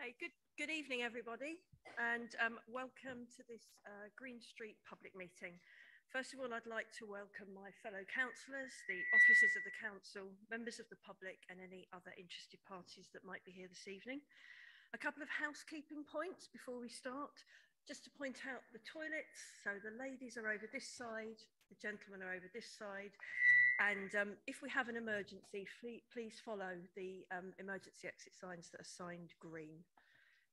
Hey, good evening, everybody, and welcome to this Green Street public meeting. First of all, I'd like to welcome my fellow councillors, the officers of the council, members of the public, and any other interested parties that might be here this evening. A couple of housekeeping points before we start. Just to point out the toilets, so the ladies are over this side, the gentlemen are over this side, and if we have an emergency, please follow the emergency exit signs that are signed green.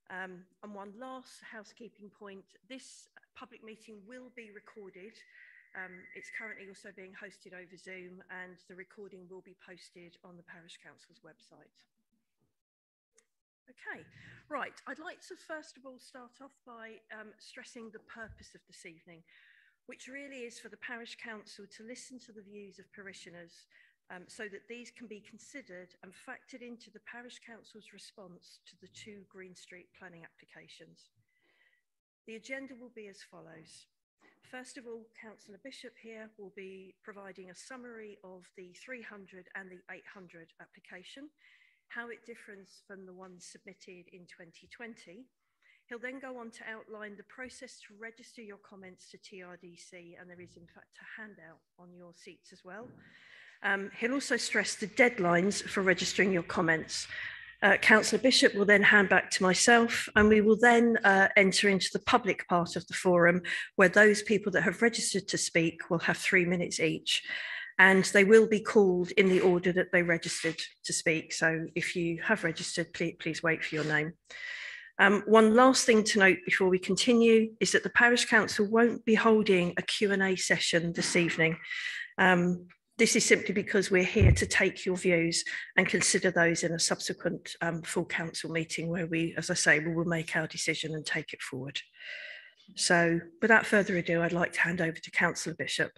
And one last housekeeping point, this public meeting will be recorded. It's currently also being hosted over Zoom, and the recording will be posted on the Parish Council's website. Okay, right, I'd like to first of all start off by stressing the purpose of this evening, which really is for the Parish Council to listen to the views of parishioners so that these can be considered and factored into the Parish Council's response to the two Green Street planning applications. The agenda will be as follows. First of all, Councillor Bishop here will be providing a summary of the 300 and the 800 application, how it differs from the ones submitted in 2020. He'll then go on to outline the process to register your comments to TRDC, and there is in fact a handout on your seats as well. He'll also stress the deadlines for registering your comments. Councillor Bishop will then hand back to myself, and we will then enter into the public part of the forum, where those people that have registered to speak will have 3 minutes each. And they will be called in the order that they registered to speak. So if you have registered, please wait for your name. One last thing to note before we continue is that the Parish Council won't be holding a Q&A session this evening. This is simply because we're here to take your views and consider those in a subsequent full council meeting where we, as I say, we will make our decision and take it forward. So without further ado, I'd like to hand over to Councillor Bishop.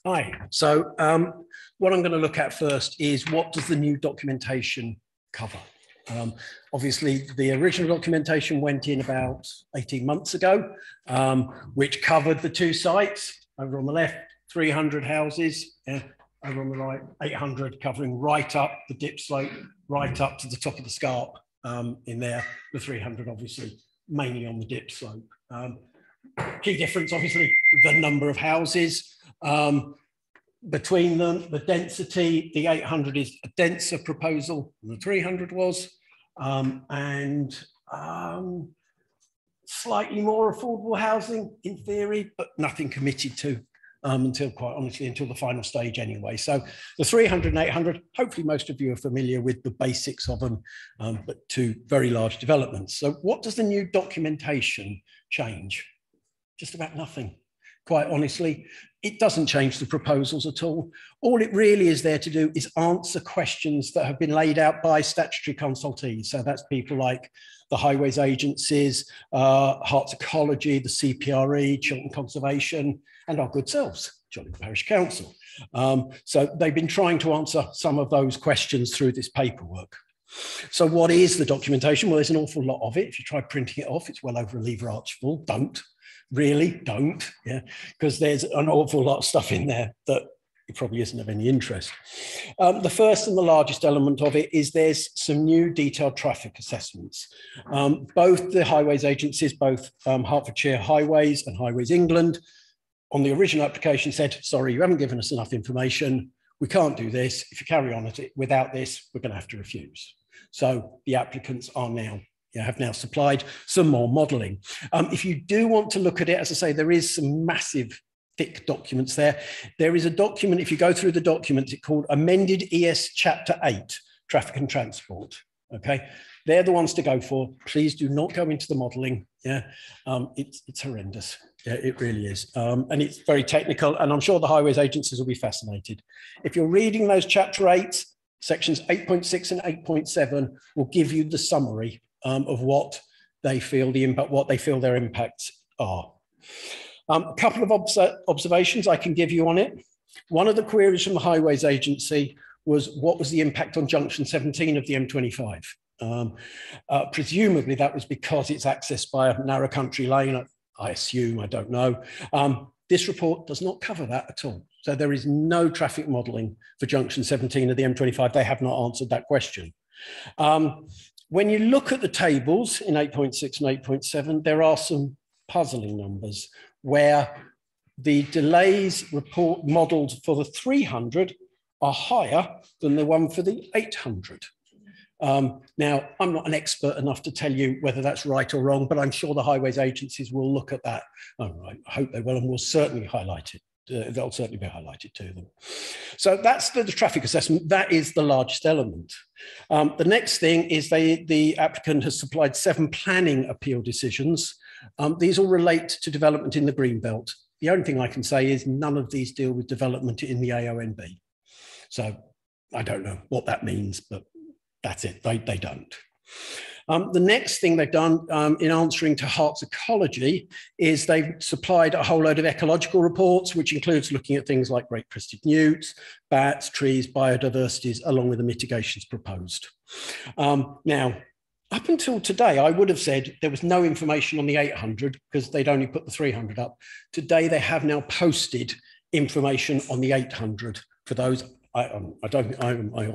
Hi, so what I'm going to look at first is what does the new documentation cover? Obviously, the original documentation went in about 18 months ago, which covered the two sites. Over on the left, 300 houses, over on the right, 800, covering right up the dip slope, right up to the top of the scarp in there. The 300, obviously, mainly on the dip slope. Key difference, obviously, the number of houses. Between them, the density, the 800 is a denser proposal than the 300 was, and slightly more affordable housing in theory, but nothing committed to until, quite honestly, until the final stage anyway. So the 300 and 800, hopefully most of you are familiar with the basics of them, but two very large developments. So what does the new documentation change? Just about nothing. Quite honestly, it doesn't change the proposals at all. All it really is there to do is answer questions that have been laid out by statutory consultees. So that's people like the highways agencies, Hearts Ecology, the CPRE, Chiltern Conservation, and our good selves, Chorleywood Parish Council. So they've been trying to answer some of those questions through this paperwork. So what is the documentation? Well, there's an awful lot of it. If you try printing it off, it's well over a lever arch full. Don't. Really don't, yeah, because there's an awful lot of stuff in there that it probably isn't of any interest. The first and the largest element of it is there's some new detailed traffic assessments. Both the highways agencies, both Hertfordshire Highways and Highways England, on the original application said, sorry, you haven't given us enough information. We can't do this. If you carry on at it without this, we're going to have to refuse. So the applicants are now have now supplied some more modelling. If you do want to look at it, as I say, there is some massive thick documents there. There is a document, if you go through the documents, it's called Amended ES Chapter 8, Traffic and Transport. Okay, they're the ones to go for. Please do not go into the modelling. Yeah, it's horrendous. Yeah, it really is. And it's very technical, and I'm sure the highways agencies will be fascinated. If you're reading those Chapter 8, sections 8.6 and 8.7 will give you the summary of what they feel the impact, what they feel their impacts are. A couple of observations I can give you on it. One of the queries from the Highways Agency was what was the impact on junction 17 of the M25? Presumably that was because it's accessed by a narrow country lane. I assume, I don't know. This report does not cover that at all. So there is no traffic modelling for junction 17 of the M25. They have not answered that question. When you look at the tables in 8.6 and 8.7, there are some puzzling numbers where the delays report modelled for the 300 are higher than the one for the 800. Now, I'm not an expert enough to tell you whether that's right or wrong, but I'm sure the highways agencies will look at that. I hope they will, and will certainly highlight it. They'll certainly be highlighted to them. So that's the traffic assessment. That is the largest element. The next thing is the applicant has supplied 7 planning appeal decisions. These all relate to development in the Greenbelt. The only thing I can say is none of these deal with development in the AONB. So I don't know what that means, but that's it, they don't. The next thing they've done in answering to Herts Ecology is they've supplied a whole load of ecological reports, which includes looking at things like great crested newts, bats, trees, biodiversities, along with the mitigations proposed. Now, up until today, I would have said there was no information on the 800 because they'd only put the 300 up. Today, they have now posted information on the 800 for those. I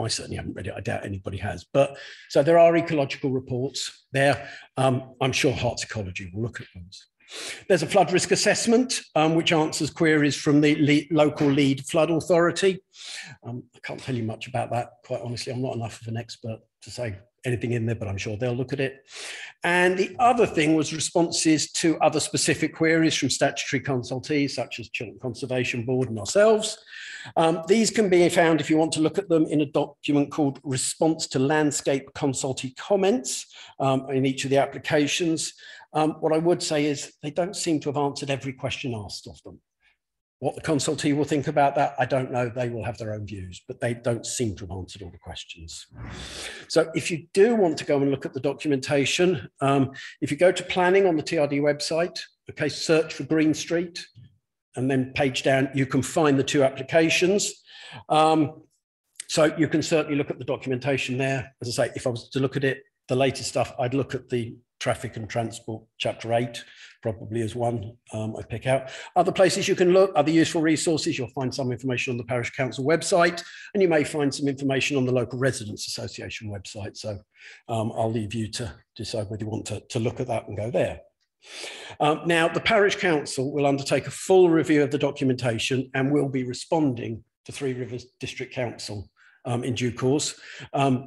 certainly haven't read it. I doubt anybody has. But so there are ecological reports there. I'm sure Herts Ecology will look at those. There's a flood risk assessment, which answers queries from the local lead flood authority. I can't tell you much about that, quite honestly. I'm not enough of an expert to say anything in there, but I'm sure they'll look at it. And the other thing was responses to other specific queries from statutory consultees, such as Chiltern Conservation Board and ourselves. These can be found, if you want to look at them, in a document called Response to Landscape Consultee Comments in each of the applications. What I would say is they don't seem to have answered every question asked of them. What the consultee will think about that, I don't know. They will have their own views, but they don't seem to have answered all the questions. So if you do want to go and look at the documentation, if you go to planning on the TRD website, okay, search for Green Street, and then page down, you can find the 2 applications. So you can certainly look at the documentation there. As I say, if I was to look at it, the latest stuff, I'd look at the Traffic and Transport, Chapter 8, probably as one I pick out. Other places you can look, other useful resources, you'll find some information on the Parish Council website, and you may find some information on the Local Residents Association website. So I'll leave you to decide whether you want to look at that and go there. Now, the Parish Council will undertake a full review of the documentation and will be responding to Three Rivers District Council in due course.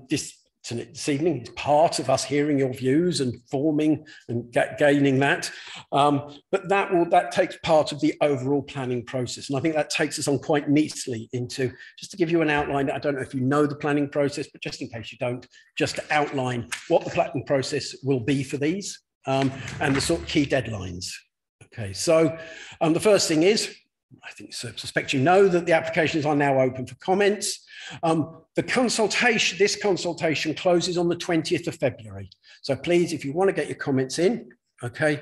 This evening is part of us hearing your views and forming and gaining that. But that takes part of the overall planning process. And I think that takes us on quite neatly into, just to give you an outline, I don't know if you know the planning process, but just in case you don't, just to outline what the planning process will be for these and the sort of key deadlines. Okay, so the first thing is, I suspect you know that the applications are now open for comments. This consultation closes on the 20th of February. So please, if you want to get your comments in, okay,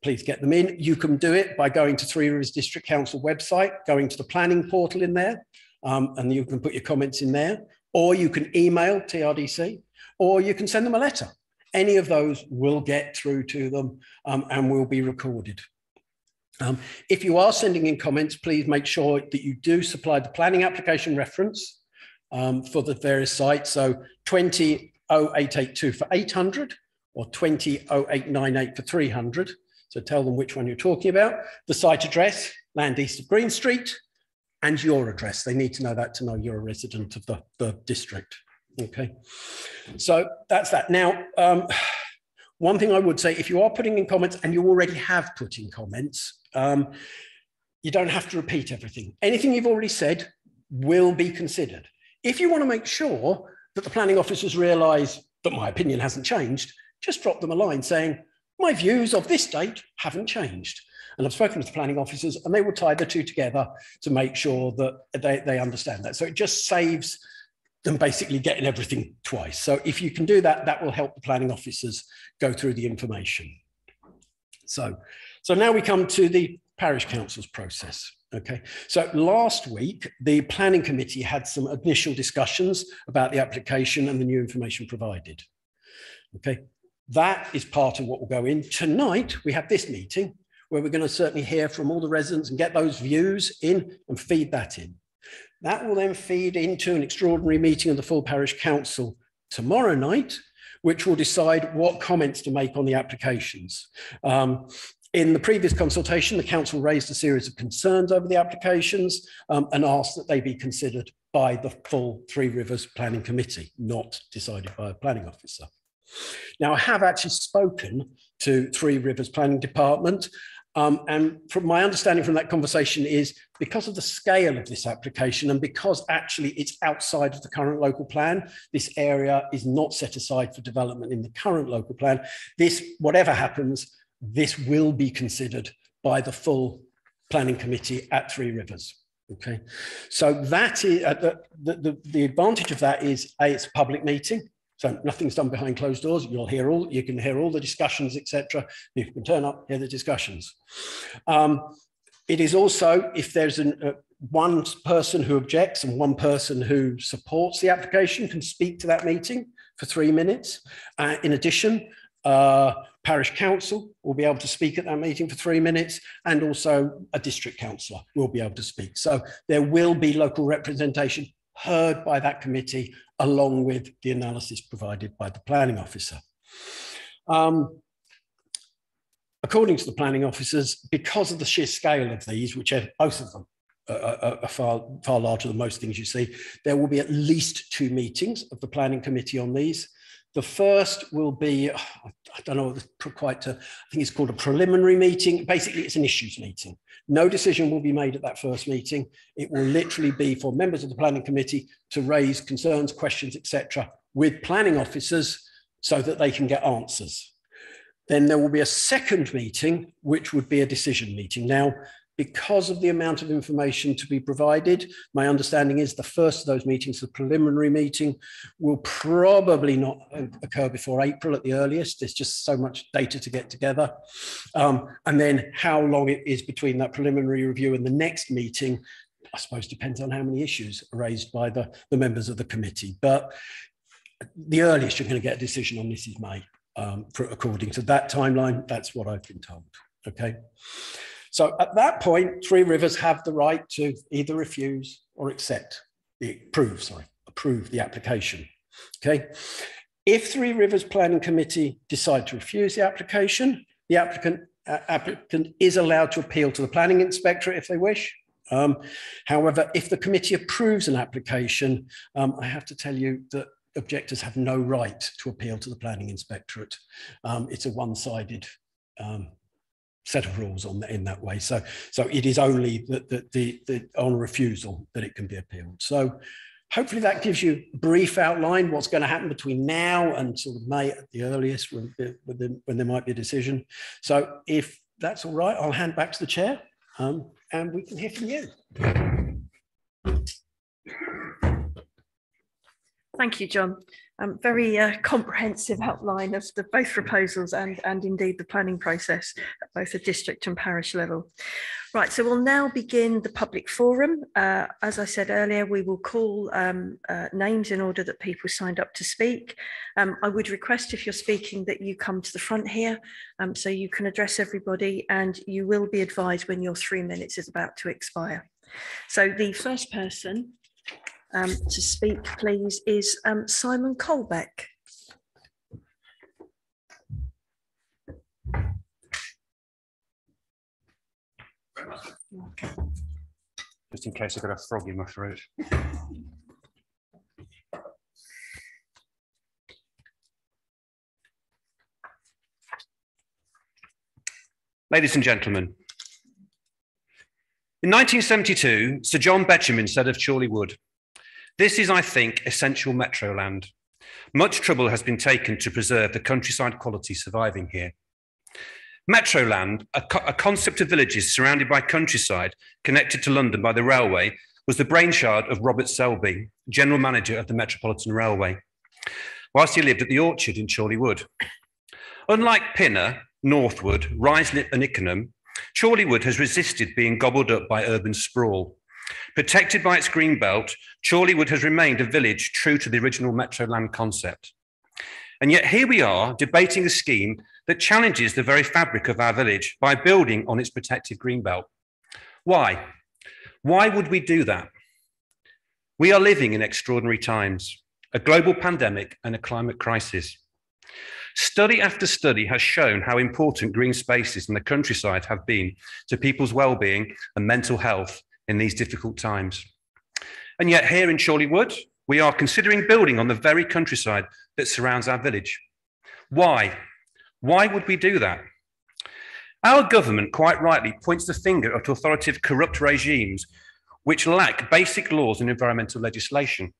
please get them in. You can do it by going to Three Rivers District Council website, going to the planning portal in there, and you can put your comments in there, or you can email TRDC, or you can send them a letter. Any of those will get through to them and will be recorded. If you are sending in comments, please make sure that you do supply the planning application reference for the various sites. So 200882 for 800 or 200898 for 300. So tell them which one you're talking about. The site address, land east of Green Street, and your address. They need to know that to know you're a resident of the district. Okay, so that's that. Now, one thing I would say, if you are putting in comments and you already have put in comments, you don't have to repeat everything. Anything you've already said will be considered. If you want to make sure that the planning officers realise that my opinion hasn't changed, just drop them a line saying, my views of this date haven't changed. And I've spoken to the planning officers and they will tie the two together to make sure that they understand that. So it just saves them basically getting everything twice. So if you can do that, that will help the planning officers go through the information. So now we come to the Parish Council's process. Okay, so last week, the planning committee had some initial discussions about the application and the new information provided. Okay, that is part of what will go in. Tonight, we have this meeting where we're going to certainly hear from all the residents and get those views in and feed that in. That will then feed into an extraordinary meeting of the full parish council tomorrow night, which will decide what comments to make on the applications. In the previous consultation, the council raised a series of concerns over the applications and asked that they be considered by the full Three Rivers Planning Committee, not decided by a planning officer. Now, I have actually spoken to Three Rivers Planning Department, and from my understanding from that conversation is because of the scale of this application and because actually it's outside of the current local plan, this area is not set aside for development in the current local plan. This, whatever happens, this will be considered by the full planning committee at Three Rivers. Okay, so that is the advantage of that is it's a public meeting. So nothing's done behind closed doors. You can hear all the discussions, etc. You can turn up, hear the discussions. It is also, if there's one person who objects and one person who supports the application can speak to that meeting for 3 minutes. In addition, parish council will be able to speak at that meeting for 3 minutes, and also a district councillor will be able to speak. So there will be local representation heard by that committee, along with the analysis provided by the planning officer. According to the planning officers, because of the sheer scale of these, which are both of them are far larger than most things you see, there will be at least 2 meetings of the planning committee on these. The first will be, I don't know quite, I think it's called a preliminary meeting. Basically, it's an issues meeting. No decision will be made at that first meeting. It will literally be for members of the planning committee to raise concerns, questions, etc., with planning officers so that they can get answers. Then there will be a second meeting, which would be a decision meeting. Now, because of the amount of information to be provided, my understanding is the first of those meetings, the preliminary meeting, will probably not occur before April at the earliest. There's just so much data to get together. And then how long it is between that preliminary review and the next meeting, I suppose depends on how many issues are raised by the members of the committee. But the earliest you're going to get a decision on this is May. According to that timeline, that's what I've been told. Okay. So at that point, Three Rivers have the right to either refuse or approve the application. Okay. If Three Rivers Planning Committee decide to refuse the application, the applicant is allowed to appeal to the planning inspectorate if they wish. However, if the committee approves an application, I have to tell you that objectors have no right to appeal to the planning inspectorate. It's a one-sided set of rules in that way. So it is only on refusal that it can be appealed. So hopefully that gives you a brief outline what's going to happen between now and sort of May at the earliest when there might be a decision. So if that's all right, I'll hand back to the chair and we can hear from you. Thank you, John. Very comprehensive outline of both proposals and indeed the planning process at both the district and parish level. Right, so we'll now begin the public forum. As I said earlier, we will call names in order that people signed up to speak. I would request if you're speaking that you come to the front here so you can address everybody, and you will be advised when your 3 minutes is about to expire. So the first person to speak, please, is Simon Colbeck. Just in case I've got a frog in my throat. Ladies and gentlemen, in 1972, Sir John Betjeman said of Chorleywood, "This is, I think, essential metro land. Much trouble has been taken to preserve the countryside quality surviving here." Metro land, a concept of villages surrounded by countryside connected to London by the railway, was the brainchild of Robert Selby, General Manager of the Metropolitan Railway, whilst he lived at the Orchard in Chorleywood. Unlike Pinner, Northwood, Ruislip and Ickenham, Chorleywood has resisted being gobbled up by urban sprawl. Protected by its green belt, Chorleywood has remained a village true to the original metro land concept. And yet here we are debating a scheme that challenges the very fabric of our village by building on its protected greenbelt. Why? Why would we do that? We are living in extraordinary times, a global pandemic and a climate crisis. Study after study has shown how important green spaces in the countryside have been to people's well-being and mental health in these difficult times. And yet here in Chorleywood, we are considering building on the very countryside that surrounds our village. Why? Why would we do that? Our government quite rightly points the finger at authoritative corrupt regimes which lack basic laws and environmental legislation.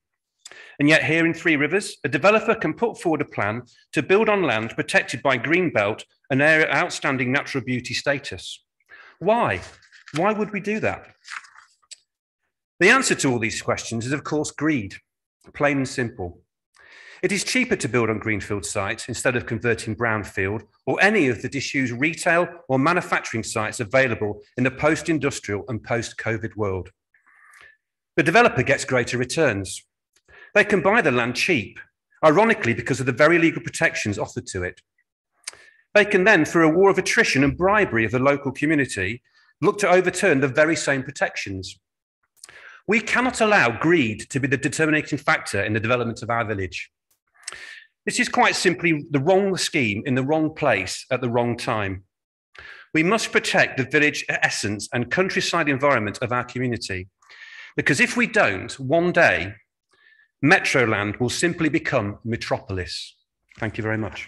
And yet here in Three Rivers, a developer can put forward a plan to build on land protected by Greenbelt, an area of outstanding natural beauty status. Why? Why would we do that? The answer to all these questions is, of course, greed, plain and simple. It is cheaper to build on greenfield sites instead of converting brownfield or any of the disused retail or manufacturing sites available in the post-industrial and post-COVID world. The developer gets greater returns. They can buy the land cheap, ironically because of the very legal protections offered to it. They can then, through a war of attrition and bribery of the local community, look to overturn the very same protections. We cannot allow greed to be the determining factor in the development of our village. This is quite simply the wrong scheme in the wrong place at the wrong time. We must protect the village essence and countryside environment of our community, because if we don't, one day, Metroland will simply become Metropolis. Thank you very much.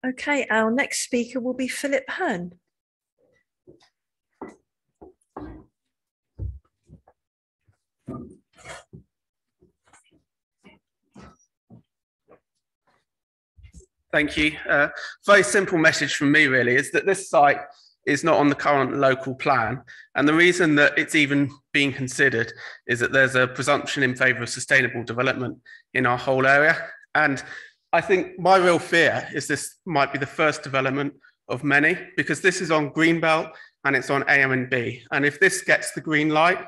Okay, our next speaker will be Philip Hearn. Thank you. Very simple message from me really is that this site is not on the current local plan. And the reason that it's even being considered is that there's a presumption in favour of sustainable development in our whole area. And I think my real fear is this might be the first development of many, because this is on Greenbelt and it's on AM and B. And if this gets the green light,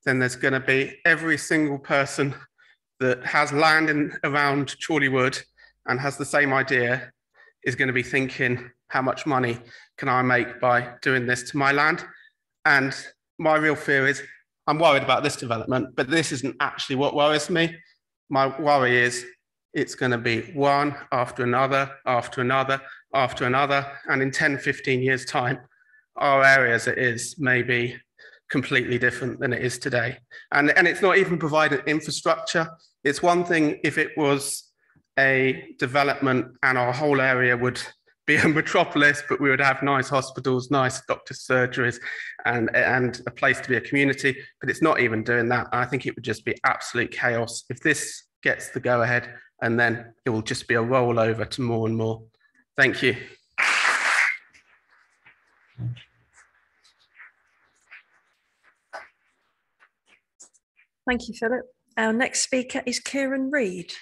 then there's going to be every single person that has land around Chorleywood and has the same idea is going to be thinking, how much money can I make by doing this to my land? And my real fear is, I'm worried about this development, but this isn't actually what worries me. My worry is it's going to be one after another, after another, after another. And in 10, 15 years' time, our area as it is may be completely different than it is today. And it's not even providing infrastructure. It's one thing if it was a development and our whole area would be a metropolis, but we would have nice hospitals, nice doctors' surgeries, and a place to be a community. But it's not even doing that. I think it would just be absolute chaos if this gets the go-ahead, and then it will just be a rollover to more and more. Thank you. Thank you, Philip. Our next speaker is Kieran Reid.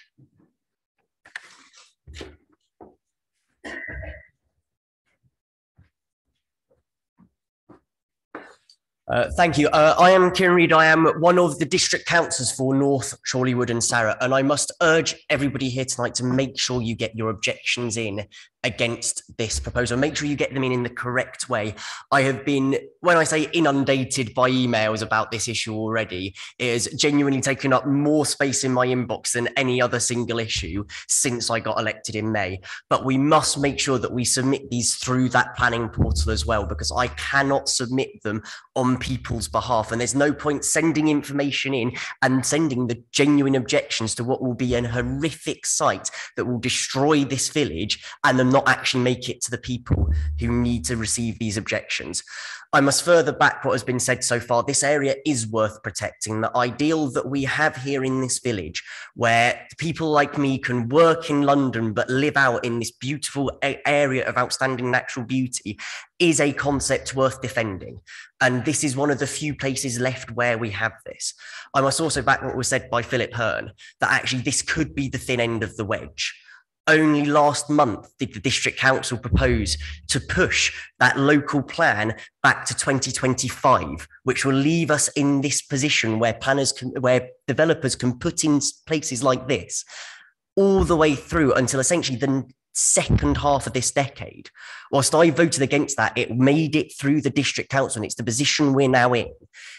Thank you. I am Kieran Reid. I am one of the district councillors for North Chorleywood and Sarah, and I must urge everybody here tonight to make sure you get your objections in against this proposal. Make sure you get them in the correct way. I have been, when I say inundated by emails about this issue already, it has genuinely taken up more space in my inbox than any other single issue since I got elected in May. But we must make sure that we submit these through that planning portal as well, because I cannot submit them on people's behalf. And there's no point sending information in and sending the genuine objections to what will be an horrific site that will destroy this village and then not actually make it to the people who need to receive these objections. I must further back what has been said so far. This area is worth protecting. The ideal that we have here in this village, where people like me can work in London but live out in this beautiful area of outstanding natural beauty, is a concept worth defending. And this is one of the few places left where we have this. I must also back what was said by Philip Hearn, that actually this could be the thin end of the wedge. only last month did the district council propose to push that local plan back to 2025, which will leave us in this position where where developers can put in places like this all the way through until essentially the second half of this decade. Whilst I voted against that, it made it through the district council, and it's the position we're now in.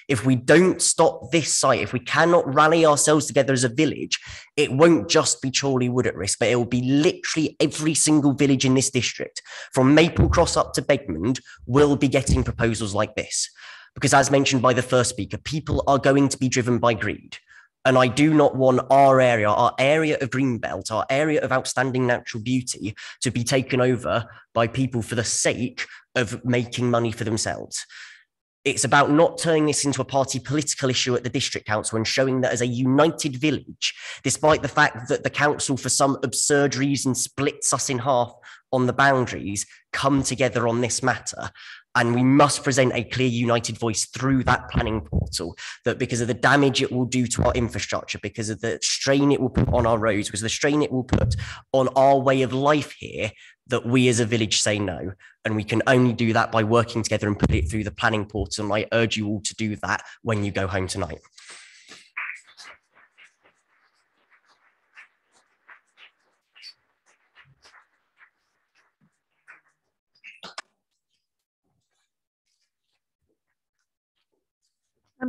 If we don't stop this site, if we cannot rally ourselves together as a village, it won't just be Chorleywood at risk, but it will be literally every single village in this district, from Maple Cross up to Begmond, will be getting proposals like this. Because as mentioned by the first speaker, people are going to be driven by greed. And I do not want our area of Greenbelt, our area of outstanding natural beauty, to be taken over by people for the sake of making money for themselves. It's about not turning this into a party political issue at the district council and showing that as a united village, despite the fact that the council for some absurd reason splits us in half on the boundaries, come together on this matter. And we must present a clear, united voice through that planning portal, that because of the damage it will do to our infrastructure, because of the strain it will put on our roads, because of the strain it will put on our way of life here, that we as a village say no. And we can only do that by working together and put it through the planning portal. And I urge you all to do that when you go home tonight.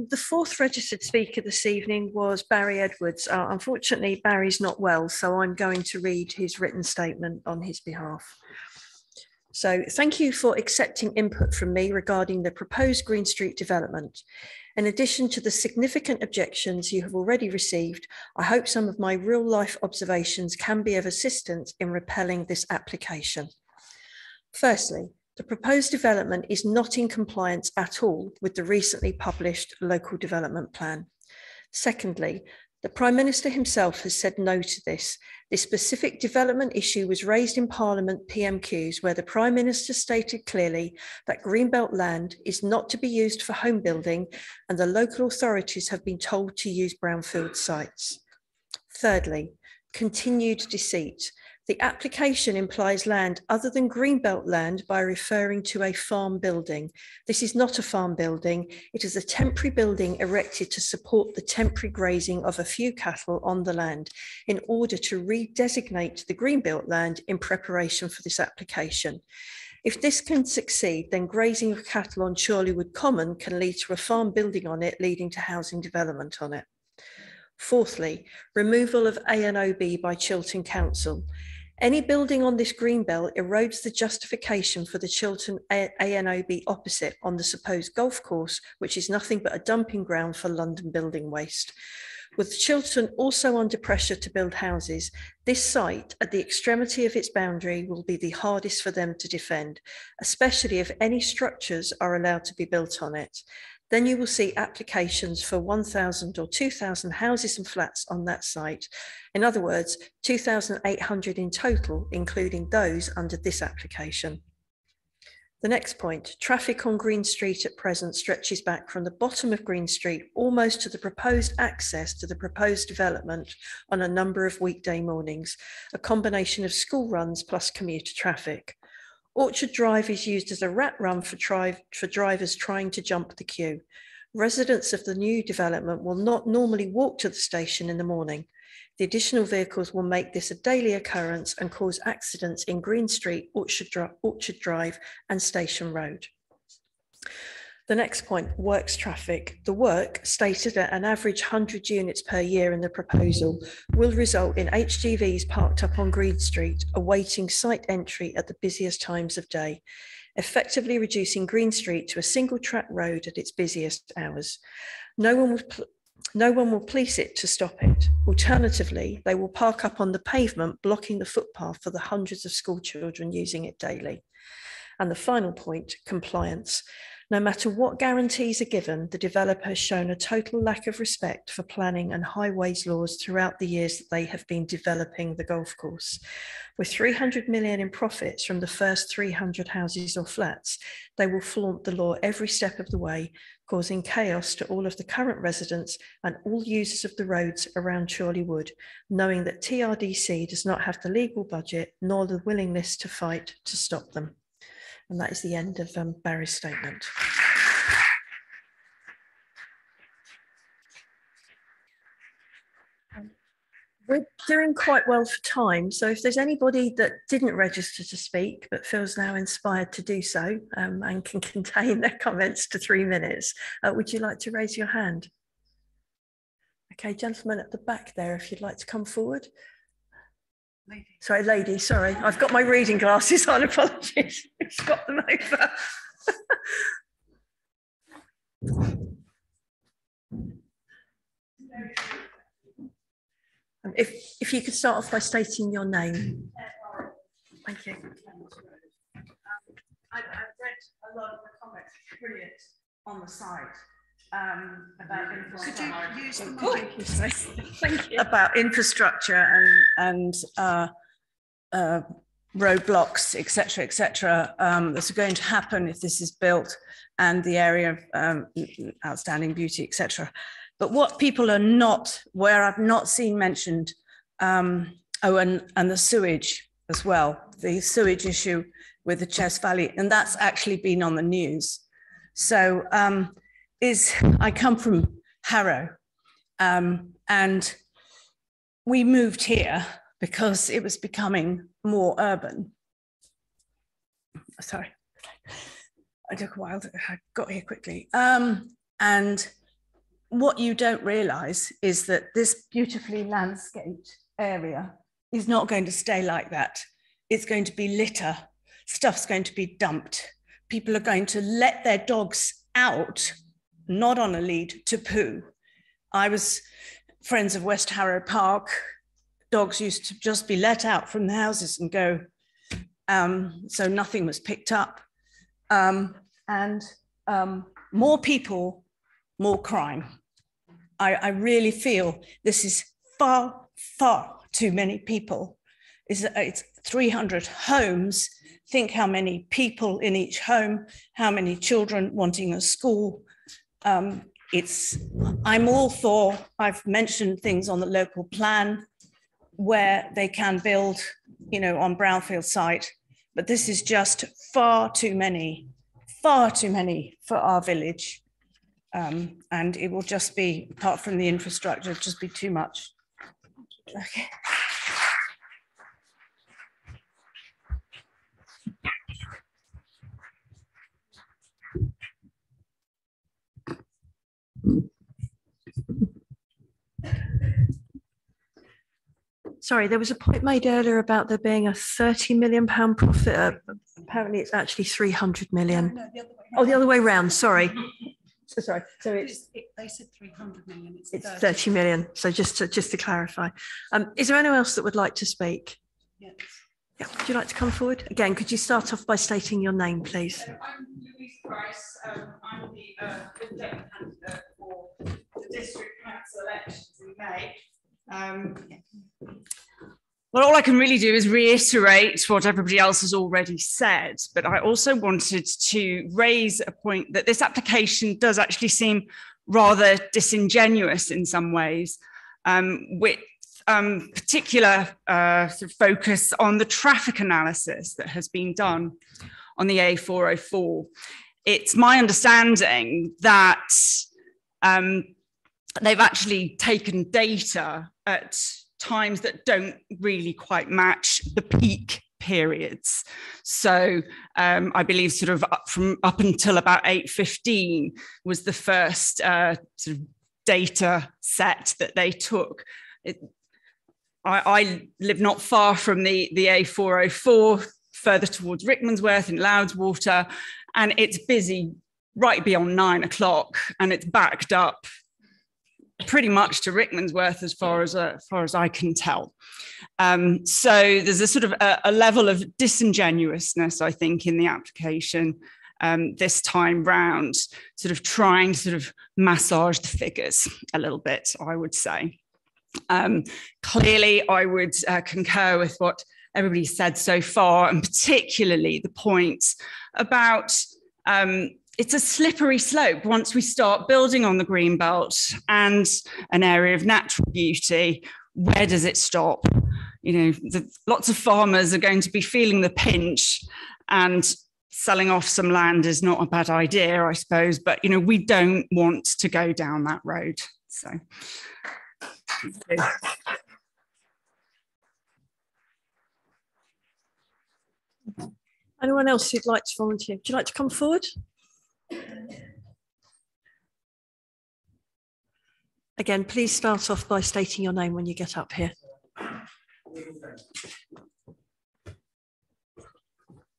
The fourth registered speaker this evening was Barry Edwards. Unfortunately, Barry's not well, so I'm going to read his written statement on his behalf. So thank you for accepting input from me regarding the proposed Green Street development. In addition to the significant objections you have already received, I hope some of my real life observations can be of assistance in repelling this application. Firstly, the proposed development is not in compliance at all with the recently published local development plan. Secondly, the Prime Minister himself has said no to this. This specific development issue was raised in Parliament PMQs, where the Prime Minister stated clearly that Greenbelt land is not to be used for home building, and the local authorities have been told to use brownfield sites. Thirdly, continued deceit. The application implies land other than Greenbelt land by referring to a farm building. This is not a farm building. It is a temporary building erected to support the temporary grazing of a few cattle on the land in order to redesignate the Greenbelt land in preparation for this application. If this can succeed, then grazing of cattle on Chorleywood Common can lead to a farm building on it, leading to housing development on it. Fourthly, removal of ANOB by Chiltern Council. Any building on this greenbelt erodes the justification for the Chiltern ANOB opposite on the supposed golf course, which is nothing but a dumping ground for London building waste. With Chiltern also under pressure to build houses, this site at the extremity of its boundary will be the hardest for them to defend, especially if any structures are allowed to be built on it. Then you will see applications for 1,000 or 2,000 houses and flats on that site. In other words, 2,800 in total, including those under this application. The next point, traffic on Green Street at present stretches back from the bottom of Green Street almost to the proposed access to the proposed development on a number of weekday mornings, a combination of school runs plus commuter traffic. Orchard Drive is used as a rat run for drivers trying to jump the queue. Residents of the new development will not normally walk to the station in the morning. The additional vehicles will make this a daily occurrence and cause accidents in Green Street, Orchard Drive and Station Road. The next point, works traffic. The work, stated at an average 100 units per year in the proposal, will result in HGVs parked up on Green Street, awaiting site entry at the busiest times of day, effectively reducing Green Street to a single track road at its busiest hours. No one will police it to stop it. Alternatively, they will park up on the pavement, blocking the footpath for the hundreds of school children using it daily. And the final point, compliance. No matter what guarantees are given, the developer has shown a total lack of respect for planning and highways laws throughout the years that they have been developing the golf course. With 300 million in profits from the first 300 houses or flats, they will flaunt the law every step of the way, causing chaos to all of the current residents and all users of the roads around Chorleywood, knowing that TRDC does not have the legal budget nor the willingness to fight to stop them. And that is the end of Barry's statement. We're doing quite well for time, so if there's anybody that didn't register to speak but feels now inspired to do so and can contain their comments to 3 minutes, would you like to raise your hand? Okay, gentleman at the back there, if you'd like to come forward. Lady. Sorry, lady, sorry. I've got my reading glasses on, apologies. I've got them over. If you could start off by stating your name. Thank you. I've read a lot of the comments, brilliant, on the site about infrastructure. Could you use the mic? Thank you. About infrastructure and roadblocks, etc., that's going to happen if this is built, and the area of outstanding beauty, etc. But what people are not, where I've not seen mentioned, and the sewage as well, the sewage issue with the Chess Valley, and that's actually been on the news. So I come from Harrow, and we moved here because it was becoming more urban. Sorry, I took a while I got here quickly. And what you don't realise is that this beautifully landscaped area is not going to stay like that. It's going to be litter. Stuff's going to be dumped. People are going to let their dogs out, not on a lead, to poo. I was friends of West Harrow Park. Dogs used to just be let out from the houses and go. So nothing was picked up. More people, more crime. I really feel this is far, far too many people. It's 300 homes. Think how many people in each home, how many children wanting a school. I'm all for, I've mentioned things on the local plan where they can build, on brownfield site, but this is just far too many for our village. And it will just be, apart from the infrastructure, just be too much. Okay. Sorry, there was a point made earlier about there being a £30 million profit. Apparently it's actually 300 million. No, the other way around, sorry. Sorry, so they said 300 million. It's 30 million. So just to clarify, is there anyone else that would like to speak? Yes. Yeah. Would you like to come forward again? Could you start off by stating your name, please? I'm Louise Price. I'm the candidate for the district council elections in May. Well, all I can really do is reiterate what everybody else has already said, but I also wanted to raise a point that this application does actually seem rather disingenuous in some ways, with particular sort of focus on the traffic analysis that has been done on the A404. It's my understanding that they've actually taken data at times that don't really quite match the peak periods. So I believe sort of up until about 8:15 was the first sort of data set that they took. I live not far from the A404, further towards Rickmansworth in Loudswater, and it's busy right beyond 9 o'clock, and it's backed up pretty much to Rickmansworth as far as I can tell. So there's a sort of a level of disingenuousness, I think, in the application this time round, sort of trying to sort of massage the figures a little bit, I would say. Clearly, I would concur with what everybody said so far, and particularly the point about it's a slippery slope once we start building on the green belt and an area of natural beauty. Where does it stop? You know, lots of farmers are going to be feeling the pinch, and selling off some land is not a bad idea, I suppose, but, you know, we don't want to go down that road. So. Anyone else who'd like to volunteer? Would you like to come forward? Again, please start off by stating your name when you get up here.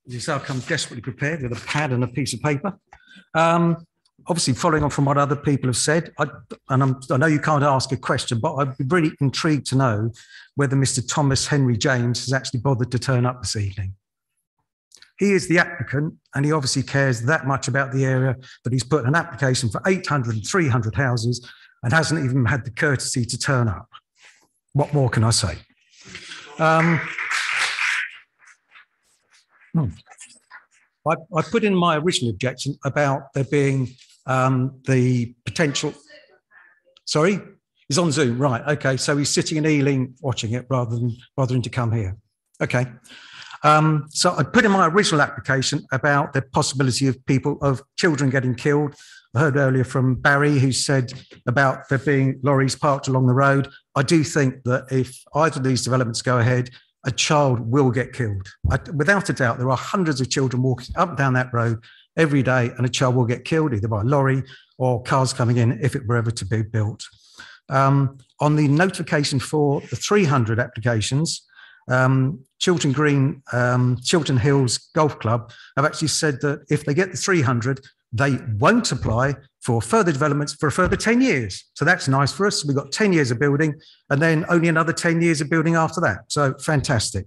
Yes, I'll come desperately prepared with a pad and a piece of paper. Obviously, following on from what other people have said, I know you can't ask a question, but I'd be really intrigued to know whether Mr. Thomas Henry James has actually bothered to turn up this evening. He is the applicant, and he obviously cares that much about the area that he's put an application for 800 and 300 houses and hasn't even had the courtesy to turn up. What more can I say? I put in my original objection about there being the potential. Sorry, he's on Zoom, right? Okay, so he's sitting in Ealing watching it rather than to come here. Okay. So I put in my original application about the possibility of children getting killed. I heard earlier from Barry, who said about there being lorries parked along the road. I do think that if either of these developments go ahead, a child will get killed. Without a doubt, there are hundreds of children walking up and down that road every day, and a child will get killed either by a lorry or cars coming in if it were ever to be built. On the notification for the 300 applications, Chiltern Green, Chiltern Hills Golf Club have actually said that if they get the 300, they won't apply for further developments for a further 10 years. So that's nice for us. We've got 10 years of building and then only another 10 years of building after that. So fantastic.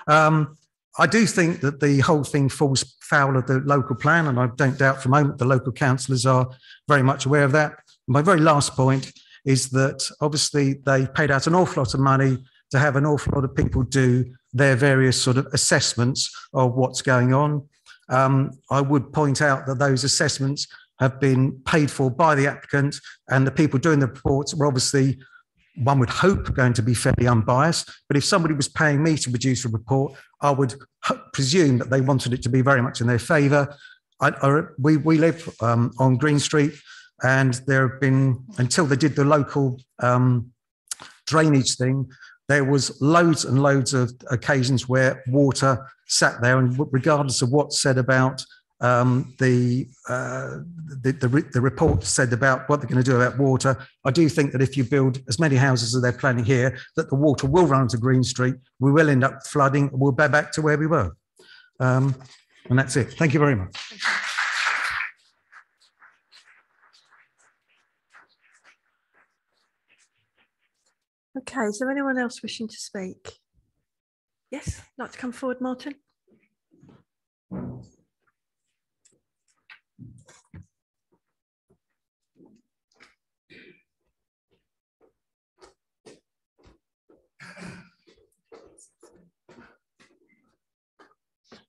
I do think that the whole thing falls foul of the local plan, and I don't doubt for a moment the local councillors are very much aware of that. My very last point is that obviously they paid out an awful lot of money to have an awful lot of people do their various sort of assessments of what's going on. I would point out that those assessments have been paid for by the applicant, and the people doing the reports were obviously, one would hope, going to be fairly unbiased. But if somebody was paying me to produce a report, I would presume that they wanted it to be very much in their favour. We live on Green Street, and there have been, until they did the local drainage thing, there was loads and loads of occasions where water sat there, and regardless of what's said about the report said about what they're going to do about water, I do think that if you build as many houses as they're planning here, that the water will run to Green Street, we will end up flooding, and we'll be back to where we were. And that's it. Thank you very much. Okay, is there anyone else wishing to speak? Yes, like to come forward, Martin?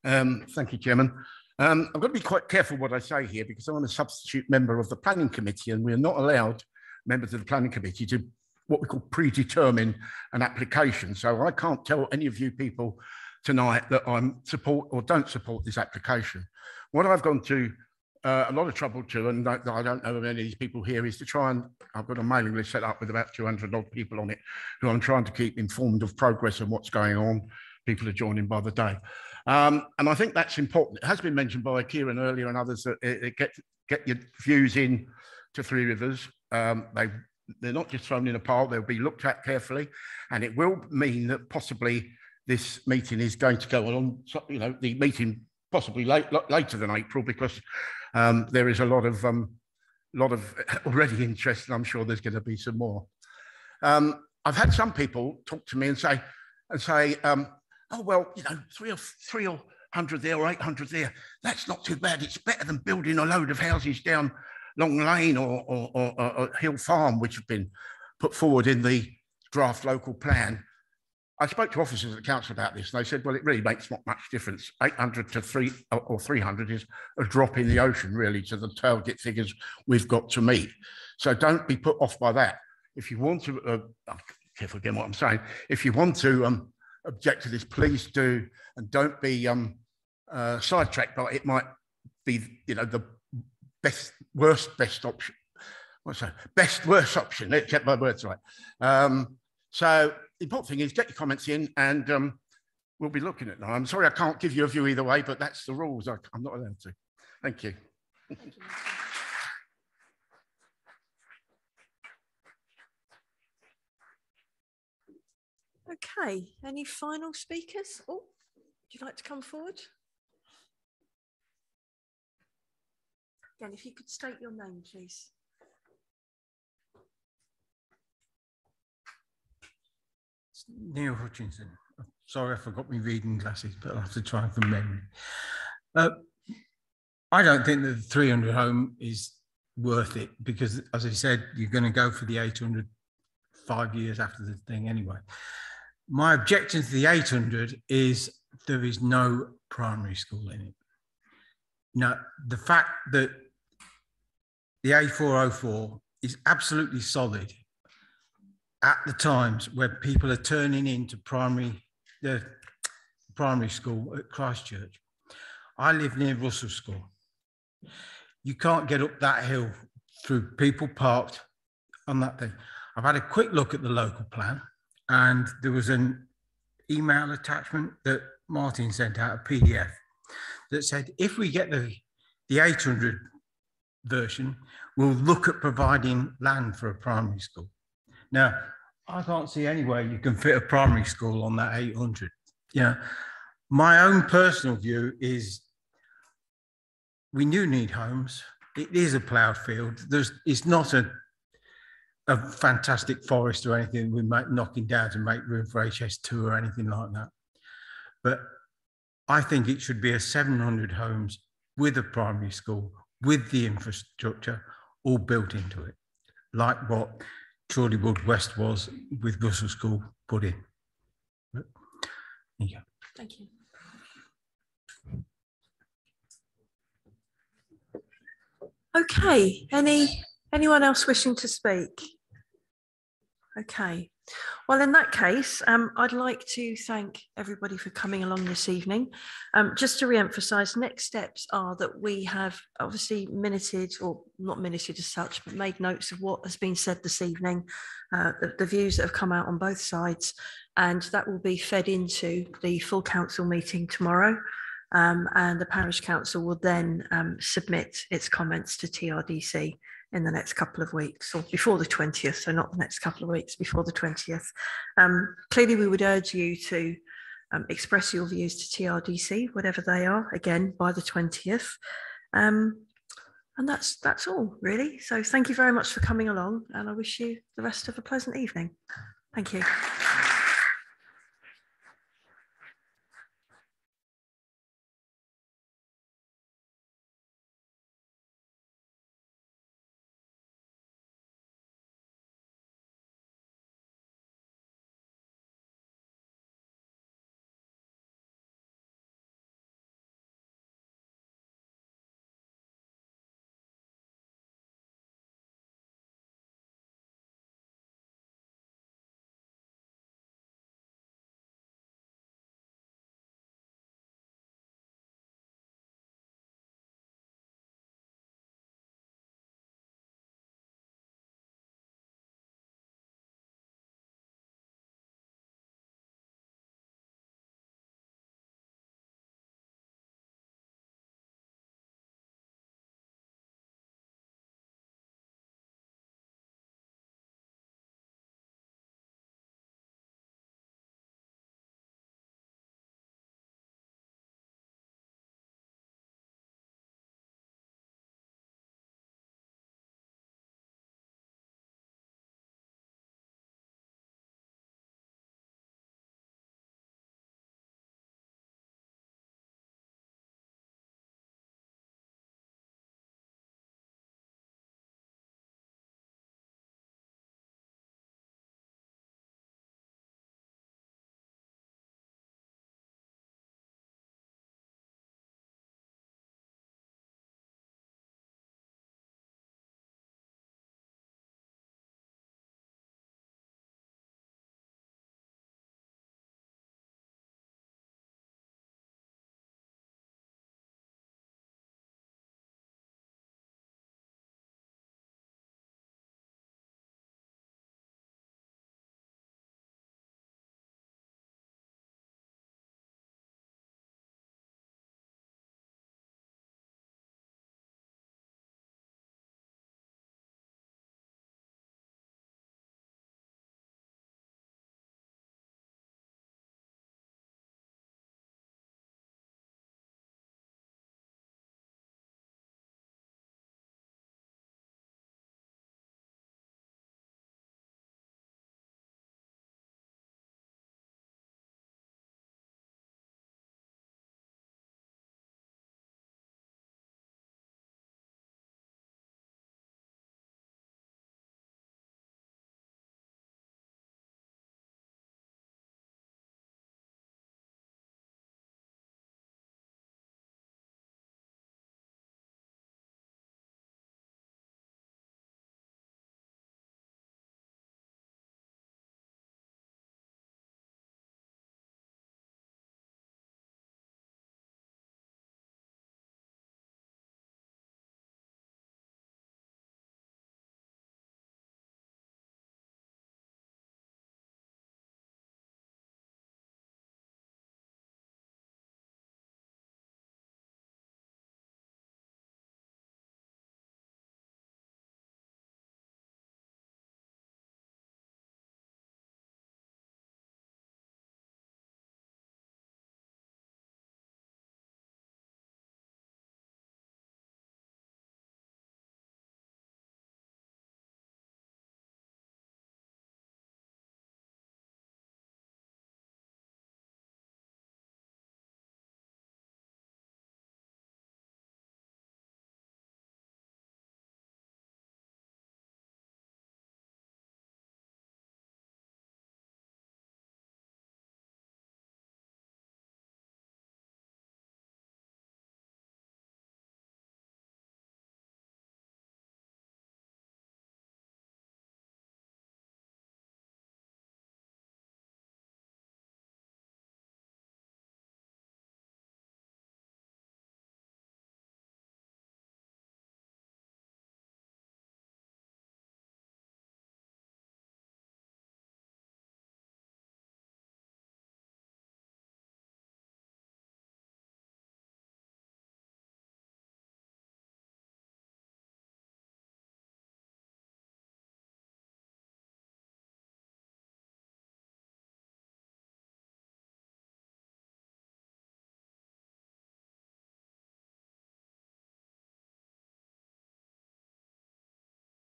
Thank you, Chairman. I've got to be quite careful what I say here because I'm a substitute member of the Planning Committee, and we're not allowed, members of the Planning Committee, to what we call predetermine an application. So I can't tell any of you people tonight that I'm support or don't support this application. What I've gone to a lot of trouble to, and I don't know of any of these people here, is to try and, I've got a mailing list set up with about 200 odd people on it who I'm trying to keep informed of progress and what's going on. People are joining by the day. And I think that's important. It has been mentioned by Kieran earlier and others that get your views in to Three Rivers. They're not just thrown in a pile, they'll be looked at carefully. And it will mean that possibly this meeting is going to go on, you know, the meeting possibly later than April, because there is a lot of already interest, and I'm sure there's going to be some more. I've had some people talk to me and say, oh, well, you know, three or 100 there or 800 there. That's not too bad. It's better than building a load of houses down Long Lane or Hill Farm, which have been put forward in the draft local plan. I spoke to officers at the council about this, and they said, well, it really makes not much difference. 800 to 300 is a drop in the ocean, really, to the target figures we've got to meet. So don't be put off by that. If you want to, careful again what I'm saying, if you want to object to this, please do, and don't be sidetracked by it. Might be, you know, the worst option. What's that? Worst option. Let's get my words right. So the important thing is get your comments in, and we'll be looking at them. I'm sorry I can't give you a view either way, but that's the rules. I'm not allowed to. Thank you. Thank you. Okay, any final speakers? Oh, would you like to come forward? Again, if you could state your name, please. Neil Hutchinson. Sorry, I forgot my reading glasses, but I'll have to try from memory. I don't think that the 300 home is worth it because, as I said, you're going to go for the 800 5 years after the thing anyway. My objection to the 800 is there is no primary school in it. Now, the fact that the A404 is absolutely solid at the times where people are turning into the primary school at Christchurch. I live near Russell School. You can't get up that hill through people parked on that thing. I've had a quick look at the local plan, and there was an email attachment that Martin sent out, a PDF, that said, if we get the 800 version, we'll look at providing land for a primary school. Now, I can't see anywhere you can fit a primary school on that 800. Yeah, my own personal view is we do need homes. It is a ploughed field. It's not a fantastic forest or anything we might knocking down to make room for HS2 or anything like that. But I think it should be a 700 homes with a primary school, with the infrastructure all built into it, like what Chorleywood West was with Russell School put in. But, there you go. Thank you. Okay, anyone else wishing to speak? Okay, well, in that case, I'd like to thank everybody for coming along this evening. Just to re-emphasise, next steps are that we have obviously minuted, or not minuted as such, but made notes of what has been said this evening, the views that have come out on both sides, and that will be fed into the full council meeting tomorrow. And the parish council will then submit its comments to TRDC in the next couple of weeks, or before the 20th, so not the next couple of weeks, before the 20th. Clearly, we would urge you to express your views to TRDC, whatever they are, again, by the 20th. And that's all, really. So thank you very much for coming along, and I wish you the rest of a pleasant evening. Thank you.